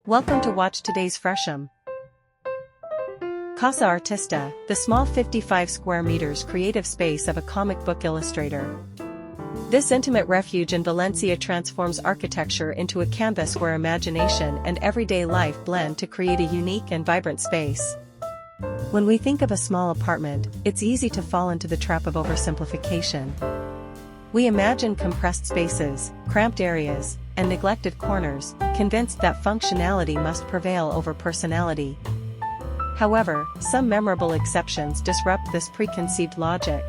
Welcome to watch today's Fresham. Casa Artista, the small 55 square meters creative space of a comic book illustrator. This intimate refuge in Valencia transforms architecture into a canvas where imagination and everyday life blend to create a unique and vibrant space. When we think of a small apartment, it's easy to fall into the trap of oversimplification. We imagine compressed spaces, cramped areas, and neglected corners, convinced that functionality must prevail over personality. However, some memorable exceptions disrupt this preconceived logic.